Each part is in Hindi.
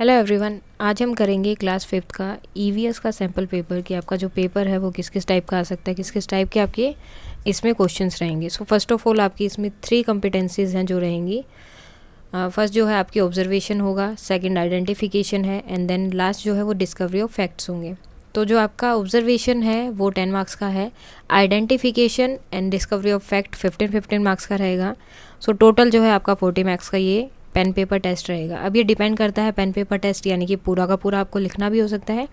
हेलो एवरीवन, आज हम करेंगे क्लास 5th का ईवीएस का सैम्पल पेपर कि आपका जो पेपर है वो किस किस टाइप का आ सकता है, किस किस टाइप के आपके इसमें क्वेश्चंस रहेंगे। सो फर्स्ट ऑफ ऑल आपकी इसमें 3 कॉम्पिटेंसीज हैं जो रहेंगी। फर्स्ट जो है आपकी ऑब्जर्वेशन होगा, सेकंड आइडेंटिफिकेशन है एंड देन लास्ट जो है वो डिस्कवरी ऑफ फैक्ट्स होंगे। तो जो आपका ऑब्जर्वेशन है वो 10 मार्क्स का है, identification and discovery of fact 15 marks का रहेगा। सो टोटल जो है आपका 40 मार्क्स का ये पेन पेपर टेस्ट रहेगा। अब ये डिपेंड करता है पेन पेपर टेस्ट यानी कि पूरा का पूरा आपको लिखना भी हो सकता है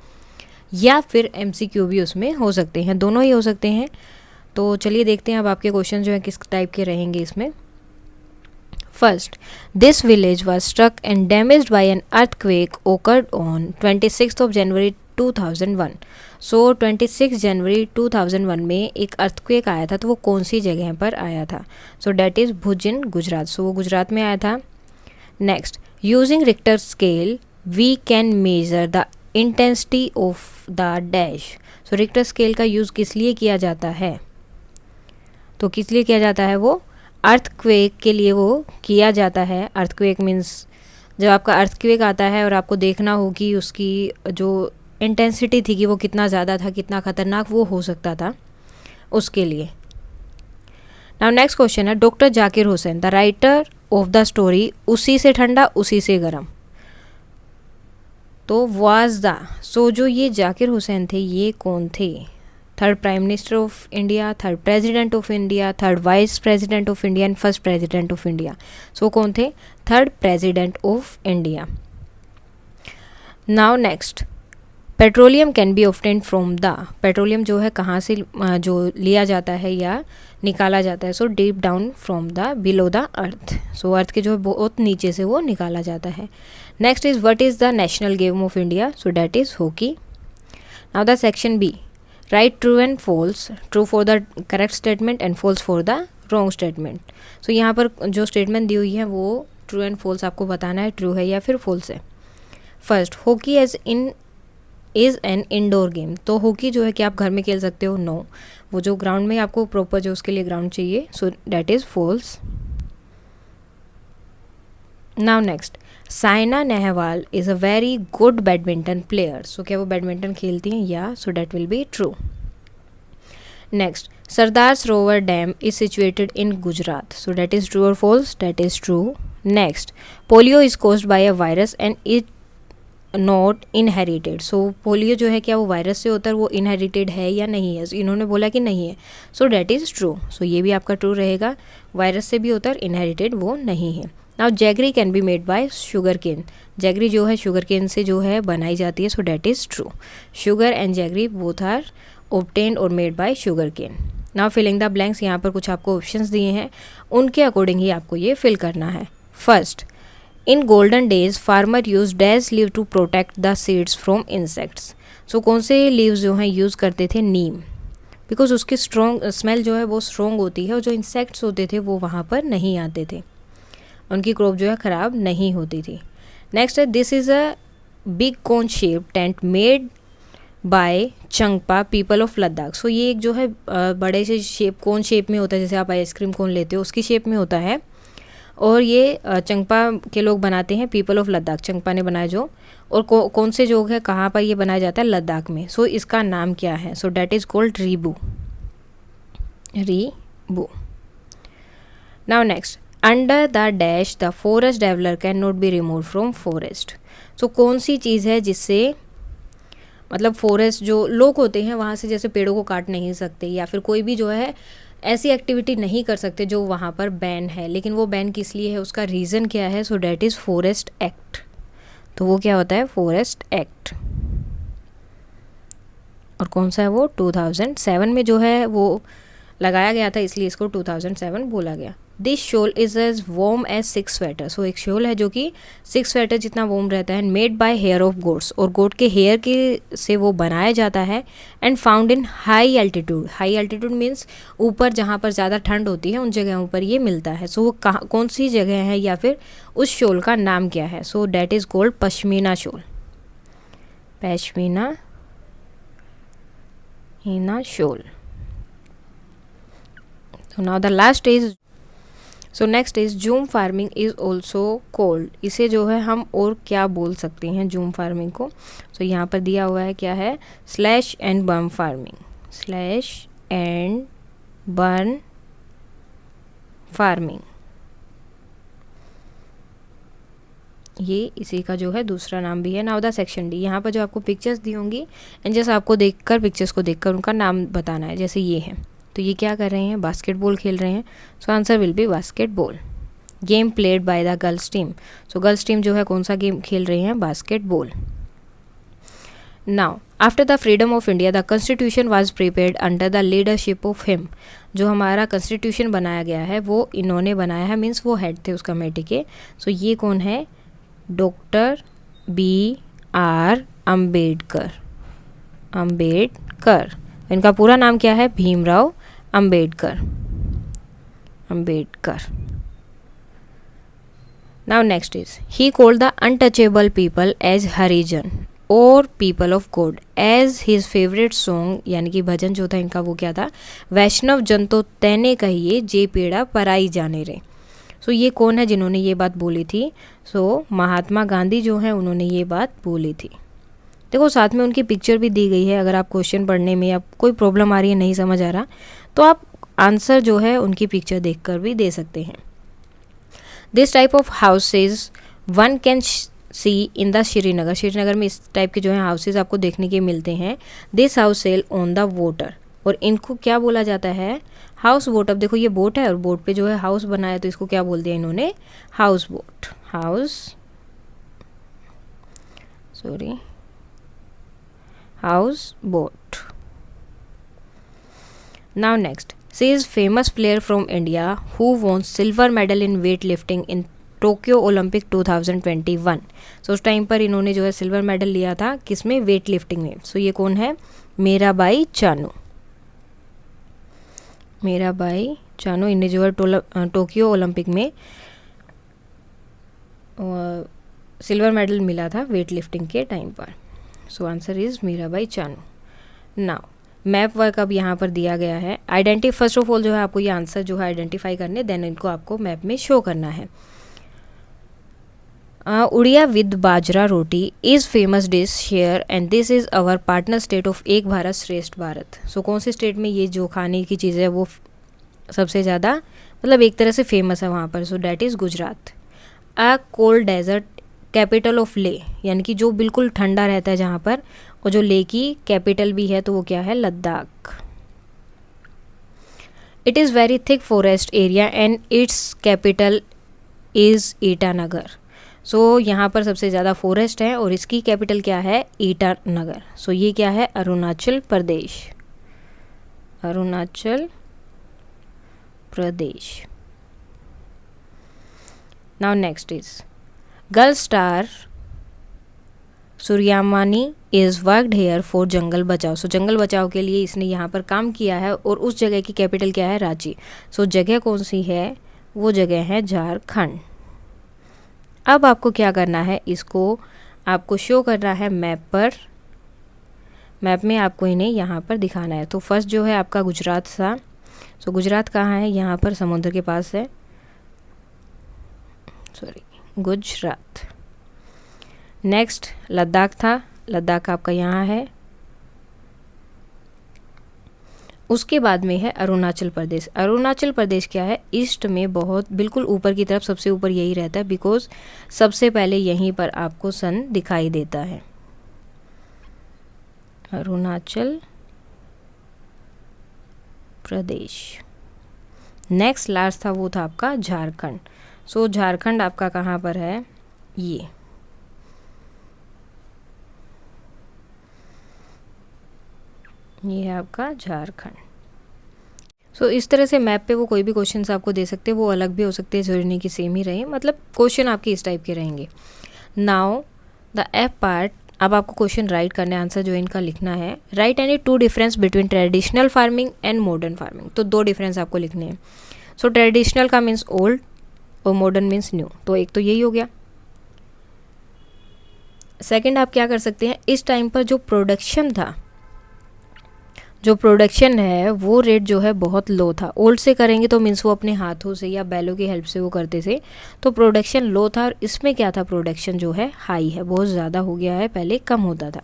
या फिर एमसीक्यू भी उसमें हो सकते हैं, दोनों ही हो सकते हैं। तो चलिए देखते हैं अब आपके क्वेश्चन जो है किस टाइप के रहेंगे इसमें। First, this village was struck and damaged by an earthquake occurred on 26 of January 2001। So 26 जनवरी 2001 में एक अर्थक्वेक आया था, तो वो कौन सी जगह पर आया था? सो डैट इज़ भुज इन गुजरात। सो वो गुजरात में आया था। Next, using Richter scale, we can measure the intensity of the dash. So Richter scale का यूज़ किस लिए किया जाता है? तो किस लिए किया जाता है? वो अर्थक्वेक के लिए वो किया जाता है। अर्थक्वेक मीन्स जब आपका अर्थक्वेक आता है और आपको देखना हो कि उसकी जो इंटेंसिटी थी कि वो कितना ज़्यादा था, कितना ख़तरनाक वो हो सकता था, उसके लिए। नाउ नेक्स्ट क्वेश्चन है, doctor Zakir Hussain the writer of the story उसी से ठंडा उसी से गर्म, तो वाज द, सो जो ये जाकिर हुसैन थे ये कौन थे? Third prime minister of India, third president of India, third vice president of India and first president of India. So कौन थे? Third president of India. Now next, petroleum can be obtained from the, petroleum जो है कहाँ से जो लिया जाता है या निकाला जाता है? So deep down from the below the earth. So earth के जो है बहुत नीचे से वो निकाला जाता है। Next is what is the national game of India? So that is hockey. Now the section B, write true and false, true for the correct statement and false for the wrong statement. So यहाँ पर जो स्टेटमेंट दी हुई है वो ट्रू एंड फॉल्स आपको बताना है, ट्रू है या फिर फॉल्स है। First, hockey as in is an indoor game, तो हॉकी जो है कि आप घर में खेल सकते हो? नो, वो जो ग्राउंड में आपको प्रॉपर जो उसके लिए ग्राउंड चाहिए। So that is false. Now next, Saina Nehwal is a very good badminton player, so क्या वो बैडमिंटन खेलती हैं? या, so that will be true. Next, Sardar Sarovar dam is situated in Gujarat, so that is true और false? That is true. Next, polio is caused by a virus and it not inherited, so polio जो है क्या वो वायरस से होता है, वो इनहेरिटेड है या नहीं है? इन्होंने बोला कि नहीं है, सो डैट इज़ ट्रू। सो ये भी आपका ट्रू रहेगा, वायरस से भी होता है, इनहेरिटेड वो नहीं है। Now jaggery can be made by sugar cane, jaggery जो है शुगर केन से जो है बनाई जाती है, so that is true. Sugar and jaggery both are obtained और made by sugar cane. Now filling the blanks, यहाँ पर कुछ आपको ऑप्शंस दिए हैं, उनके अकॉर्डिंग ही आपको ये फिल करना है। First, in golden days farmer use dash leave to protect the seeds from insects. So कौन से लीव्स जो हैं यूज़ करते थे? नीम, बिकॉज उसकी स्ट्रॉन्ग स्मेल जो है वो स्ट्रॉन्ग होती है और जो इंसेक्ट्स होते थे वो वहाँ पर नहीं आते थे, उनकी क्रॉप जो है ख़राब नहीं होती थी। नेक्स्ट है, this is a big cone shape tent made by Changpa people of Ladakh. So ये एक जो है बड़े से शेप, कोन शेप में होता है, जैसे आप आइसक्रीम कोन लेते हो उसकी शेप में होता है, और ये चंगपा के लोग बनाते हैं, पीपल ऑफ लद्दाख, चंगपा ने बनाया जो, और कौन से जो है कहाँ पर ये बनाया जाता है? लद्दाख में। सो इसका नाम क्या है? So that is called Rebo, Rebo. Now next, under the dash the forest developer can not be remove from forest. So कौन सी चीज़ है जिससे, मतलब फॉरेस्ट जो लोग होते हैं वहाँ से जैसे पेड़ों को काट नहीं सकते या फिर कोई भी जो है ऐसी एक्टिविटी नहीं कर सकते जो वहाँ पर बैन है, लेकिन वो बैन किस लिए है, उसका रीज़न क्या है? So that is forest act. तो वो क्या होता है? Forest act. और कौन सा है वो? 2007 में जो है वो लगाया गया था, इसलिए इसको 2007 बोला गया। This shawl is as warm as 6 sweater, so एक शॉल है जो कि 6 स्वेटर जितना वार्म रहता है, made by hair of goats, और गोट के हेयर के से वो बनाया जाता है, and found in high altitude, high altitude means ऊपर जहाँ पर ज़्यादा ठंड होती है उन जगहों पर ये मिलता है। सो वो कहाँ, कौन सी जगह है या फिर उस शॉल का नाम क्या है? So that is called pashmina shawl, pashmina shawl. So now the last is so next is zoom farming is also cold, इसे जो है हम और क्या बोल सकते हैं जूम फार्मिंग को। सो यहाँ पर दिया हुआ है क्या है, slash and burn farming, slash and burn farming, ये इसी का जो है दूसरा नाम भी है। नाउ द सेक्शन डी, यहाँ पर जो आपको पिक्चर्स दी होंगी एंड जैसे आपको देखकर पिक्चर्स को देखकर उनका नाम बताना है। जैसे ये है तो ये क्या कर रहे हैं, बास्केटबॉल खेल रहे हैं। So answer will be basketball. Game played by the girls team, so girls team जो है कौन सा गेम खेल रही हैं, basketball. Now after the freedom of India the constitution was prepared under the leadership of him, जो हमारा कॉन्स्टिट्यूशन बनाया गया है वो इन्होंने बनाया है, मीन्स वो हेड थे उस कमेटी के। सो ये कौन है, डॉक्टर B.R. अम्बेडकर, अम्बेडकर। इनका पूरा नाम क्या है, Bhimrao Ambedkar, Ambedkar. Now next is he called the untouchable people as Harijan और people of God as his favourite song, यानी कि भजन जो था इनका वो क्या था, वैष्णव जन तो तैने कहिए जे पीड़ा पराई जाने रे। सो ये कौन है जिन्होंने ये बात बोली थी, सो महात्मा गांधी जो है उन्होंने ये बात बोली थी। देखो साथ में उनकी पिक्चर भी दी गई है, अगर आप क्वेश्चन पढ़ने में या कोई प्रॉब्लम आ रही है, नहीं समझ आ रहा, तो आप आंसर जो है उनकी पिक्चर देखकर भी दे सकते हैं। This type of houses one can see in the Srinagar, Srinagar में इस टाइप के जो है हाउसेज आपको देखने के मिलते हैं। This house sail on the water, और इनको क्या बोला जाता है, हाउस बोट। अब देखो ये बोट है और बोट पे जो है हाउस बनाया, तो इसको क्या बोल दिया इन्होंने, house boat, house, sorry, house boat. Now next, she is famous player from India who won silver medal in weight lifting in Tokyo Olympic 2021। So उस टाइम पर इन्होंने जो है सिल्वर मेडल लिया था, किसमें, वेट लिफ्टिंग में। सो ये कौन है, मीराबाई चानू, मीराबाई चानू। इन्हें जो है टोक्यो ओलंपिक में सिल्वर मेडल मिला था वेट लिफ्टिंग के टाइम पर। So answer is Mirabai Chanu. Now map work अब यहाँ पर दिया गया है। फर्स्ट ऑफ ऑल जो है आपको ये आंसर जो है आइडेंटिफाई करने, देन इनको आपको मैप में शो करना है। Odia with bajra roti is famous dish share and this is our partner state of Ek Bharat श्रेष्ठ भारत। सो कौन से स्टेट में ये जो खाने की चीज़ है वो सबसे ज़्यादा मतलब एक तरह से फेमस है वहाँ पर, so that is Gujarat. A cold desert capital of Leh, यानी कि जो बिल्कुल ठंडा रहता है जहाँ पर, और जो ले की कैपिटल भी है तो वो क्या है, Ladakh. It is very thick forest area and its capital is Itanagar. So यहाँ पर सबसे ज़्यादा फॉरेस्ट है और इसकी कैपिटल क्या है, ईटानगर। सो ये क्या है, Arunachal Pradesh, Arunachal Pradesh. Now next is girl star Suryamani is worked here for Jungle Bachao. So जंगल बचाओ के लिए इसने यहाँ पर काम किया है और उस जगह की कैपिटल क्या है, रांची। सो जगह कौन सी है, वो जगह है झारखंड। अब आपको क्या करना है, इसको आपको शो करना है मैप पर, मैप में आपको इन्हें यहाँ पर दिखाना है। तो फर्स्ट जो है आपका गुजरात था। सो गुजरात कहाँ है, यहाँ पर समुद्र के पास है, सॉरी गुजरात। नेक्स्ट लद्दाख था, लद्दाख आपका यहाँ है। उसके बाद में है अरुणाचल प्रदेश। अरुणाचल प्रदेश क्या है, ईस्ट में बहुत बिल्कुल ऊपर की तरफ, सबसे ऊपर यही रहता है, बिकॉज सबसे पहले यहीं पर आपको सन दिखाई देता है। अरुणाचल प्रदेश। नेक्स्ट लास्ट था वो था आपका झारखंड। सो झारखंड आपका कहाँ पर है, ये है आपका झारखंड। सो इस तरह से मैप पे वो कोई भी क्वेश्चंस आपको दे सकते हैं, वो अलग भी हो सकते हैं, जरूरी नहीं कि सेम ही रहे, मतलब क्वेश्चन आपके इस टाइप के रहेंगे। नाउ द एफ पार्ट, अब आपको क्वेश्चन राइट करने, आंसर जो इनका लिखना है। Right any two difference between traditional farming and modern farming. तो दो डिफरेंस आपको लिखने हैं। सो ट्रेडिशनल का मीन्स ओल्ड और मॉडर्न मीन्स न्यू, तो एक तो यही हो गया। सेकंड आप क्या कर सकते हैं, इस टाइम पर जो प्रोडक्शन था, जो प्रोडक्शन है वो रेट जो है बहुत लो था। ओल्ड से करेंगे तो मीन्स वो अपने हाथों से या बैलों की हेल्प से वो करते थे, तो प्रोडक्शन लो था। और इसमें क्या था, प्रोडक्शन जो है हाई है, बहुत ज़्यादा हो गया है, पहले कम होता था।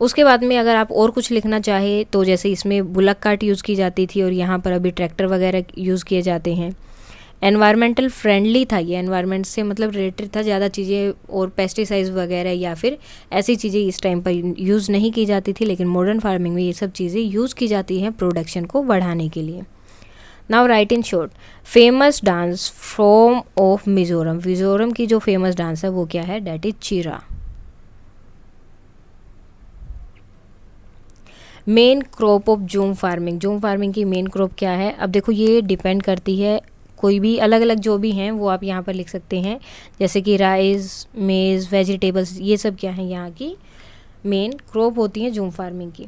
उसके बाद में अगर आप और कुछ लिखना चाहे तो जैसे इसमें बुलक कार्ट यूज़ की जाती थी और यहाँ पर अभी ट्रैक्टर वगैरह यूज़ किए जाते हैं। एनवायरमेंटल फ्रेंडली था, ये एनवायरनमेंट से मतलब रिलेटेड था, ज़्यादा चीज़ें और पेस्टिसाइड्स वगैरह या फिर ऐसी चीज़ें इस टाइम पर यूज़ नहीं की जाती थी, लेकिन मॉडर्न फार्मिंग में ये सब चीज़ें यूज़ की जाती हैं प्रोडक्शन को बढ़ाने के लिए। Now right in short, famous dance from of Mizoram, Mizoram की जो फेमस डांस है वो क्या है, that is chira. Main crop of zoom farming, zoom farming की मेन क्रॉप क्या है, अब देखो ये डिपेंड करती है, कोई भी अलग अलग जो भी हैं वो आप यहाँ पर लिख सकते हैं, जैसे कि राइस, मेज़, वेजिटेबल्स, ये सब क्या है यहाँ की मेन क्रॉप होती हैं जूम फार्मिंग की।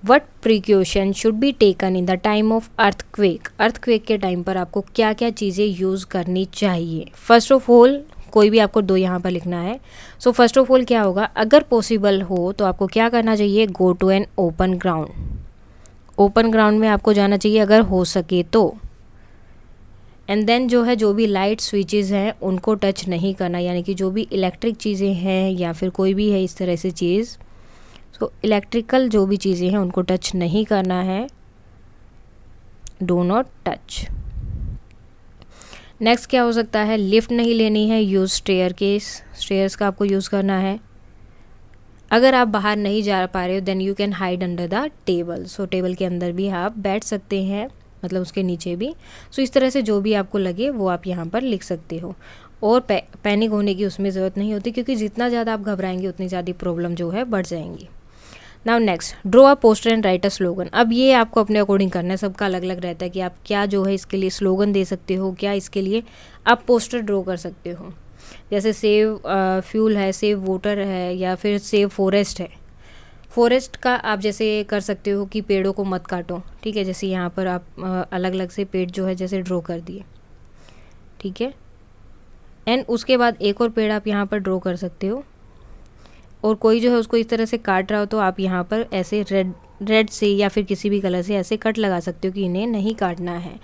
What precaution should be taken in the time of earthquake, earthquake के टाइम पर आपको क्या क्या चीज़ें यूज़ करनी चाहिए। फर्स्ट ऑफ ऑल कोई भी आपको दो यहाँ पर लिखना है। सो फर्स्ट ऑफ ऑल क्या होगा, अगर पॉसिबल हो तो आपको क्या करना चाहिए, go to an open ground, open ground में आपको जाना चाहिए अगर हो सके तो। एंड देन जो है, जो भी लाइट स्विचेस हैं उनको टच नहीं करना, यानी कि जो भी इलेक्ट्रिक चीज़ें हैं या फिर कोई भी है इस तरह से चीज़, सो इलेक्ट्रिकल जो भी चीज़ें हैं उनको टच नहीं करना है, डो नॉट टच। नेक्स्ट क्या हो सकता है, लिफ्ट नहीं लेनी है, यूज़ स्टेयरकेस, स्टेयर्स का आपको यूज़ करना है। अगर आप बाहर नहीं जा पा रहे हो then you can hide under the table, so table के अंदर भी आप बैठ सकते हैं, मतलब उसके नीचे भी। सो इस तरह से जो भी आपको लगे वो आप यहाँ पर लिख सकते हो। और पैनिक होने की उसमें ज़रूरत नहीं होती, क्योंकि जितना ज़्यादा आप घबराएंगे उतनी ज़्यादा प्रॉब्लम जो है बढ़ जाएंगी। Now next, draw a poster and right a slogan. अब ये आपको अपने अकॉर्डिंग करना है, सबका अलग अलग रहता है कि आप क्या जो है इसके लिए स्लोगन दे सकते हो, क्या इसके लिए आप पोस्टर ड्रॉ कर सकते हो। जैसे सेव फ्यूल है, सेव वाटर है, या फिर सेव फॉरेस्ट है। फॉरेस्ट का आप जैसे कर सकते हो कि पेड़ों को मत काटो, ठीक है, जैसे यहाँ पर आप अलग अलग से पेड़ जो है जैसे ड्रॉ कर दिए, ठीक है। एंड उसके बाद एक और पेड़ आप यहाँ पर ड्रॉ कर सकते हो, और कोई जो है उसको इस तरह से काट रहा हो तो आप यहाँ पर ऐसे रेड से या फिर किसी भी कलर से ऐसे कट लगा सकते हो कि इन्हें नहीं काटना है,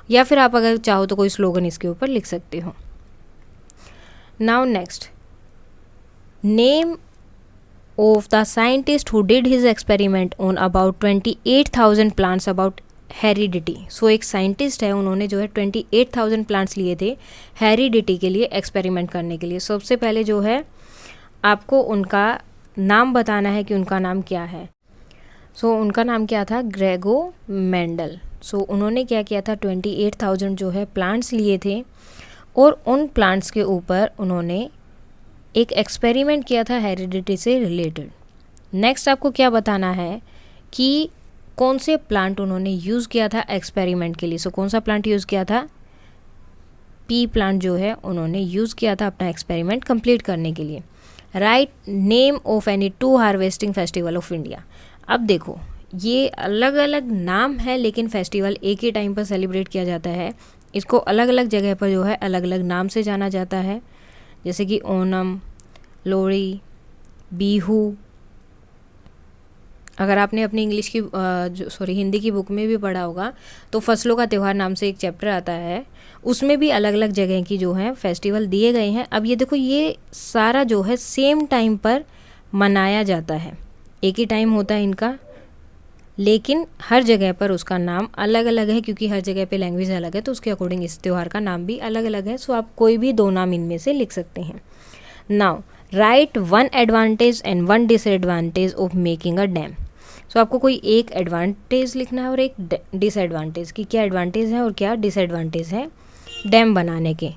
या फिर आप अगर चाहो तो कोई स्लोगन इसके ऊपर लिख सकते हो। Now next, name of the scientist who did his experiment on about 28,000 plants about heredity. So एक साइंटिस्ट है, उन्होंने जो है 28,000 प्लांट्स लिए थे हेरिडिटी के लिए, एक्सपेरिमेंट करने के लिए। सबसे पहले जो है आपको उनका नाम बताना है कि उनका नाम क्या है। सो उनका नाम क्या था, ग्रेगो मेंडल। सो उन्होंने क्या किया था, 28,000 जो है प्लांट्स लिए थे, और उन प्लांट्स के ऊपर उन्होंने एक एक्सपेरिमेंट किया था हेरिडिटी से रिलेटेड। नेक्स्ट आपको क्या बताना है कि कौन से प्लांट उन्होंने यूज़ किया था एक्सपेरिमेंट के लिए। सो कौन सा प्लांट यूज़ किया था, पी प्लांट जो है उन्होंने यूज़ किया था अपना एक्सपेरिमेंट कंप्लीट करने के लिए। Write name of any 2 harvesting festival of India. अब देखो ये अलग अलग नाम है, लेकिन फेस्टिवल एक ही टाइम पर सेलिब्रेट किया जाता है। इसको अलग अलग जगह पर जो है अलग अलग नाम से जाना जाता है, जैसे कि ओणम, लोहड़ी, बिहू। अगर आपने अपनी इंग्लिश की हिंदी की बुक में भी पढ़ा होगा तो फसलों का त्यौहार नाम से एक चैप्टर आता है, उसमें भी अलग अलग जगह की जो है फेस्टिवल दिए गए हैं। अब ये देखो ये सारा जो है सेम टाइम पर मनाया जाता है, एक ही टाइम होता है इनका, लेकिन हर जगह पर उसका नाम अलग अलग है, क्योंकि हर जगह पे लैंग्वेज अलग है, तो उसके अकॉर्डिंग इस त्यौहार का नाम भी अलग अलग है। सो आप कोई भी 2 नाम इनमें से लिख सकते हैं। Now write 1 advantage and 1 disadvantage of making a dam. So आपको कोई एक एडवांटेज लिखना है और एक डिसएडवांटेज, कि क्या एडवांटेज है और क्या डिसएडवांटेज है डैम बनाने के।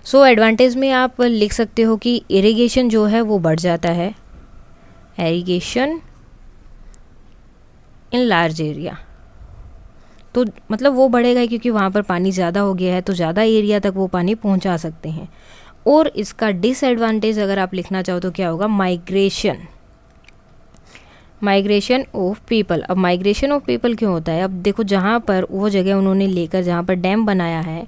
सो एडवांटेज में आप लिख सकते हो कि इरिगेशन जो है वो बढ़ जाता है, इरिगेशन इन लार्ज एरिया, तो मतलब वो बढ़ेगा क्योंकि वहाँ पर पानी ज़्यादा हो गया है, तो ज़्यादा एरिया तक वो पानी पहुँचा सकते हैं। और इसका डिसएडवांटेज अगर आप लिखना चाहो तो क्या होगा, माइग्रेशन, माइग्रेशन ऑफ पीपल। अब माइग्रेशन ऑफ पीपल क्यों होता है, अब देखो जहाँ पर वो जगह उन्होंने लेकर जहाँ पर डैम बनाया है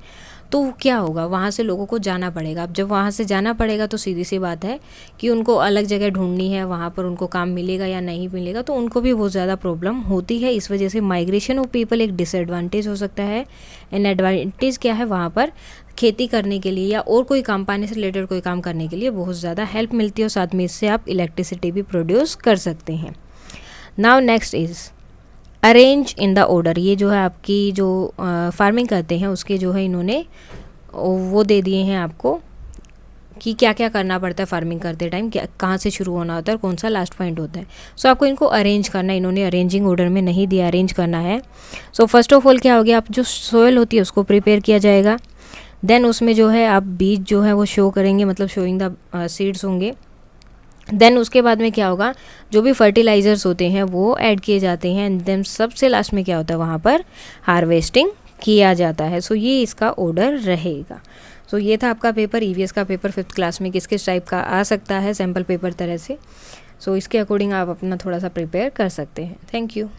तो क्या होगा, वहाँ से लोगों को जाना पड़ेगा। अब जब वहाँ से जाना पड़ेगा तो सीधी सी बात है कि उनको अलग जगह ढूंढनी है, वहाँ पर उनको काम मिलेगा या नहीं मिलेगा, तो उनको भी बहुत ज़्यादा प्रॉब्लम होती है। इस वजह से माइग्रेशन ऑफ पीपल एक डिसएडवांटेज हो सकता है। एंड एडवांटेज क्या है, वहाँ पर खेती करने के लिए या और कोई काम, पानी से रिलेटेड कोई काम करने के लिए बहुत ज़्यादा हेल्प मिलती है, और साथ में इससे आप इलेक्ट्रिसिटी भी प्रोड्यूस कर सकते हैं। Now next is arrange in the order. ये जो है आपकी जो फार्मिंग करते हैं उसके जो है इन्होंने वो दे दिए हैं आपको कि क्या क्या करना पड़ता है फार्मिंग करते टाइम, क्या कहाँ से शुरू होना होता है और कौन सा लास्ट पॉइंट होता है। सो आपको इनको अरेंज करना है, इन्होंने अरेंजिंग ऑर्डर में नहीं दिया, अरेंज करना है। सो फर्स्ट ऑफ ऑल क्या हो गया, आप जो सोयल होती है उसको प्रिपेयर किया जाएगा। देन उसमें जो है आप बीज जो है वो शो करेंगे, मतलब शोइंग द सीड्स होंगे। देन उसके बाद में क्या होगा, जो भी फर्टिलाइज़र्स होते हैं वो ऐड किए जाते हैं। एंड देन सबसे लास्ट में क्या होता है, वहाँ पर हार्वेस्टिंग किया जाता है। सो ये इसका ऑर्डर रहेगा। सो ये था आपका पेपर, ईवीएस का पेपर 5th क्लास में किस किस टाइप का आ सकता है सैम्पल पेपर तरह से। सो इसके अकॉर्डिंग आप अपना थोड़ा सा प्रिपेयर कर सकते हैं। Thank you.